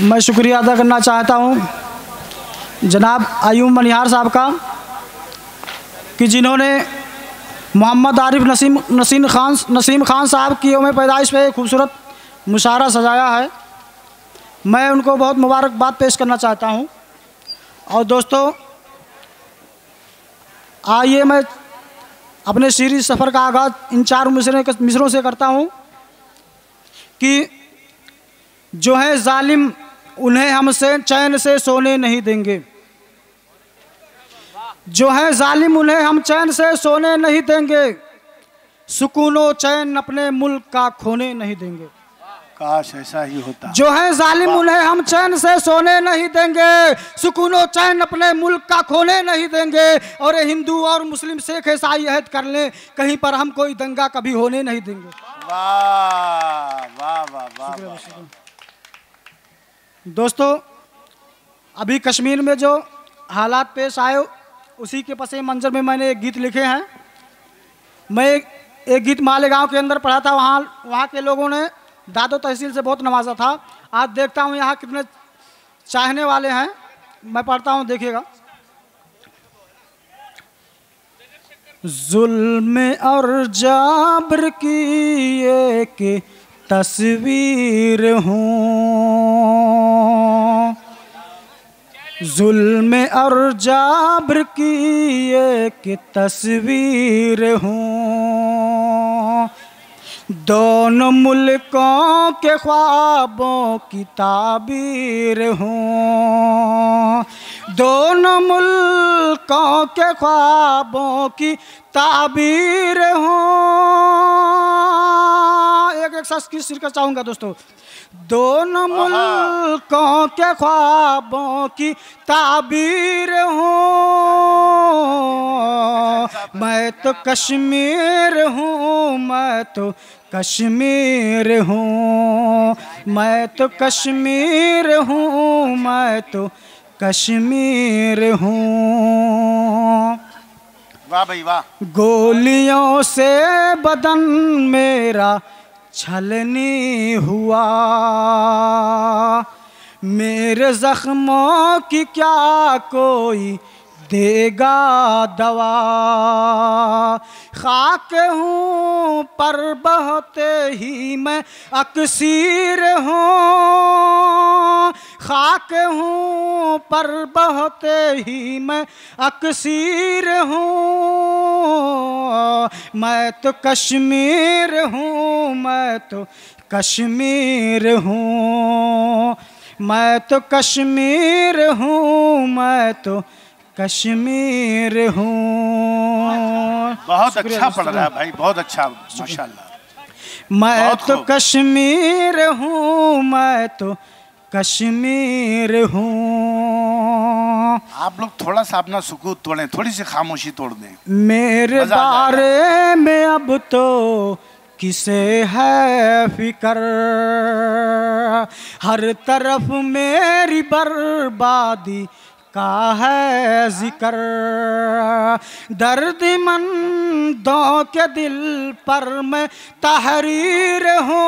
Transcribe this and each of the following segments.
मैं शुक्रिया अदा करना चाहता हूँ जनाब अयूब मनिहार साहब का कि जिन्होंने मोहम्मद आरिफ नसीम खान साहब की यौम पैदाइश पे एक खूबसूरत मुशायरा सजाया है। मैं उनको बहुत मुबारकबाद पेश करना चाहता हूँ। और दोस्तों आइए मैं अपने सीरीज सफ़र का आगाज़ इन 4 मिसरों से करता हूँ कि जो है जालिम उन्हें हमसे चैन से सोने नहीं देंगे, जो है जालिम उन्हें हम चैन से सोने नहीं देंगे, सुकूनो चैन अपने मुल्क का खोने नहीं देंगे। काश ऐसा ही होता। जो है जालिम उन्हें हम चैन से सोने नहीं देंगे, सुकूनो चैन अपने मुल्क का खोने नहीं देंगे। और ये हिंदू और मुस्लिम सिख ईसाई अहद कर लें, कहीं पर हम कोई दंगा कभी होने नहीं देंगे। वाह वाह वाह वाह। दोस्तों अभी कश्मीर में जो हालात पेश आए उसी के पस मंजर में मैंने एक गीत लिखे हैं। मैं एक गीत मालेगांव के अंदर पढ़ा था, वहाँ के लोगों ने दादो तहसील से बहुत नवाजा था। आज देखता हूँ यहाँ कितने चाहने वाले हैं। मैं पढ़ता हूँ, देखिएगा। जुल्म और जाबर की एक तस्वीर हूँ, जुल्म और जाबर की एक तस्वीर हूँ, दोनों मुल्कों के ख्वाबों की ताबीर हूँ, दोनों मुल्कों के ख्वाबों की ताबीर हूँ। एक साथ की शिरकत चाहूँगा दोस्तों। दोनों मुल्कों के ख्वाबों की ताबीर हूँ, मैं तो कश्मीर हूँ, मैं तो कश्मीर हूँ, मैं तो कश्मीर हूँ, मैं तो कश्मीर हूँ। वाह भाई वाह। गोलियों से बदन मेरा छलनी हुआ, मेरे जख्मों की क्या कोई देगा दवा, खाक हूँ पर बहते ही मैं अक्सीर हूँ, खाक हूँ पर बहते ही मैं अक्सीर हूँ, मैं तो कश्मीर हूँ, मैं तो कश्मीर हूँ, मैं तो कश्मीर हूँ, मैं तो कश्मीर हूँ। बहुत अच्छा पढ़ रहा है भाई, बहुत अच्छा, माशाल्लाह। मैं तो कश्मीर हूँ, मैं तो कश्मीर हूँ। आप लोग थोड़ा सा अपना सुकूत तोड़ें, थोड़ी सी खामोशी तोड़ दें। मेरे बारे में अब तो किसे है फिकर, हर तरफ मेरी बर्बादी का है जिक्र, दर्दमंदों के दिल पर मैं तहरीर हूँ,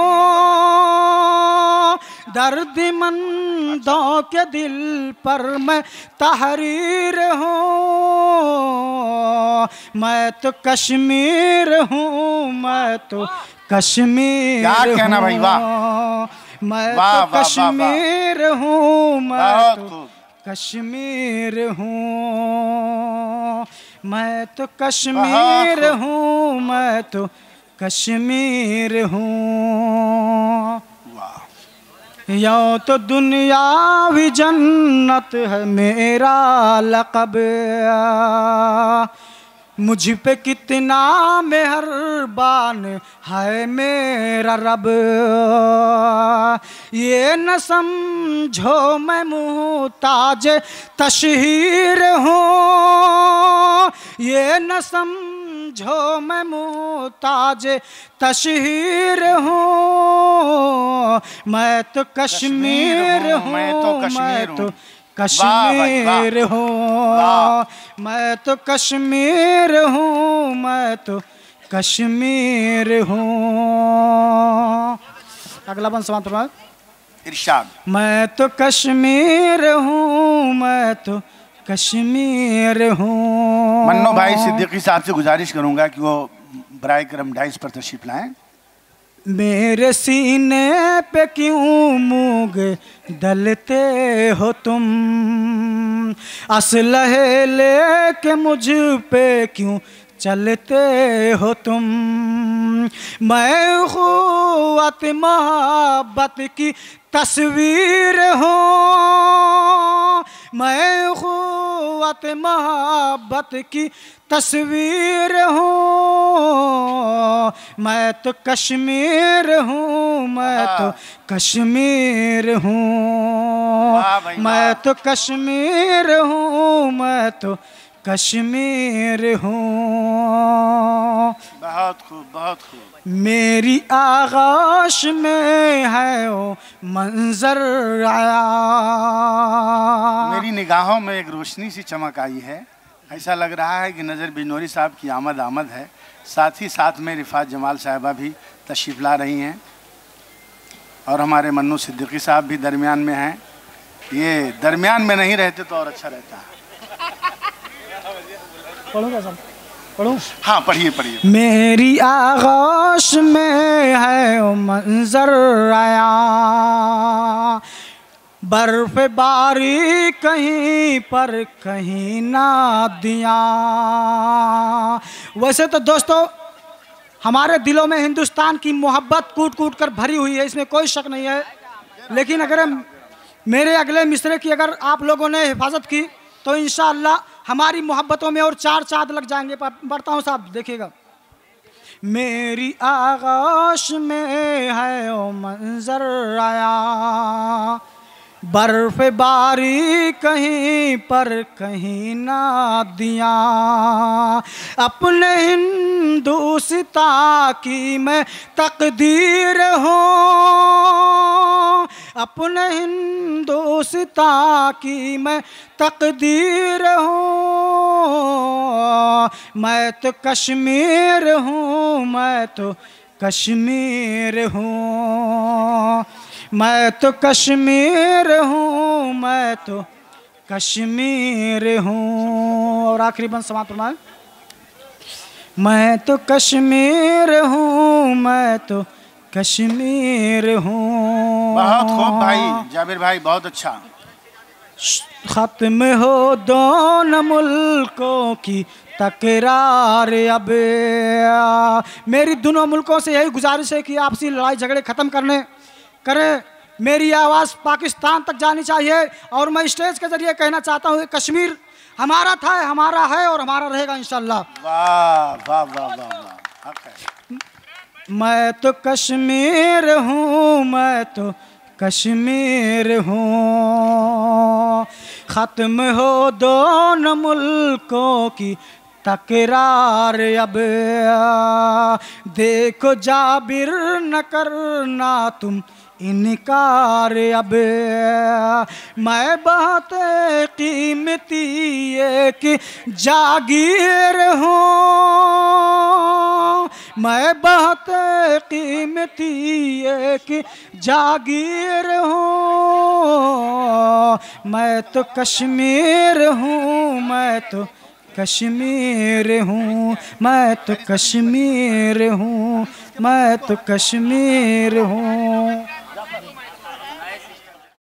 दर्दमंदों के दिल पर मैं तहरीर हूँ, मैं तो कश्मीर हूँ, मैं तो कश्मीर हूँ। क्या कहना भाई, वाह। मैं तो कश्मीर हूँ, मैं तो कश्मीर हूँ, मैं तो कश्मीर हूँ, मैं तो कश्मीर हूँ। यूं तो दुनियावी जन्नत है मेरा लक़ब, मुझ पे कितना मेहरबान है मेरा रब, ये न समझो मैं मुहताज तशहीर हूँ, ये न समझो मैं मुहताज तशहीर हूँ, मैं तो कश्मीर हूँ, मैं तो कश्मीर हूँ, मैं तो कश्मीर हूँ, मैं तो कश्मीर हूँ। अगला बंद समाप्त। इरशाद। मैं तो कश्मीर हूँ, मैं तो कश्मीर हूँ। मन्नू भाई सिद्दीकी साहब से गुजारिश करूंगा कि वो बराए करम डाइस पर तशरीफ लाएं। मेरे सीने पे क्यों मूंग दलते हो तुम, असलहे लेके मुझ पे क्यों चलते हो तुम। मैं क़ुव्वत मोहब्बत की तस्वीर हूँ, मैं क़ुव्वत मोहब्बत की तस्वीर हूँ। मैं तो कश्मीर हूँ, मैं तो कश्मीर हूँ। मैं तो कश्मीर हूँ, मैं तो कश्मीर हूँ। बहुत खूब, बहुत खूब। मेरी आगाश में है वो मंजर आया। मेरी निगाहों में एक रोशनी सी चमक आई है। ऐसा लग रहा है कि नज़र बिनोरी साहब की आमद है। साथ ही साथ में रिफात जमाल साहिबा भी तशरीफ़ ला रही हैं और हमारे मन्नू सिद्दीकी साहब भी दरमियान में हैं। ये दरमियान में नहीं रहते तो और अच्छा रहता है। पढ़ूंगा सब, पढ़ूं? हाँ पढ़िए पढ़िए। मेरी आगाश में है वो मंजर आया, बर्फ बारी कहीं पर कहीं ना दिया। वैसे तो दोस्तों हमारे दिलों में हिंदुस्तान की मोहब्बत कूट कूट कर भरी हुई है, इसमें कोई शक नहीं है। लेकिन अगर मेरे अगले मिसरे की अगर आप लोगों ने हिफाजत की तो इंशाअल्लाह हमारी मोहब्बतों में और चार चांद लग जाएंगे। बढ़ता हूँ साहब, देखिएगा। मेरी आगाश में है वो मंजर आया, बर्फ बारी कहीं पर कहीं ना दिया। अपने हिंदुस्ता की मैं तकदीर हूँ, अपने हिंदुस्ता की मैं तकदीर हूँ। मैं तो कश्मीर हूँ, मैं तो कश्मीर हूँ। मैं तो कश्मीर हूँ, मैं तो कश्मीर हूँ। और आखिरी बंद समाप्त फरमाएं। मैं तो कश्मीर हूँ, मैं तो कश्मीर हूँ। बहुत खूब भाई जाबिर भाई, बहुत अच्छा। खत्म हो दोनों मुल्कों की तकरार अब। मेरी दोनों मुल्कों से यही गुजारिश है कि आपसी लड़ाई झगड़े ख़त्म करें। मेरी आवाज़ पाकिस्तान तक जानी चाहिए। और मैं स्टेज के ज़रिए कहना चाहता हूँ कि कश्मीर हमारा था, हमारा है और हमारा रहेगा इंशाअल्लाह। वाह वाह वाह वाह वाह। मैं तो कश्मीर हूँ, मैं तो कश्मीर हूँ। ख़त्म हो दोनों मुल्कों की तकरार अब। देखो जाबिर न करना तुम इनकार अब। मैं बहुत कीमती एक जागीर हूँ, मैं बहुत कीमती एक जागीर हूँ। मैं तो कश्मीर हूँ, मैं तो कश्मीर हूँ। मैं तो कश्मीर हूँ, मैं तो कश्मीर हूँ।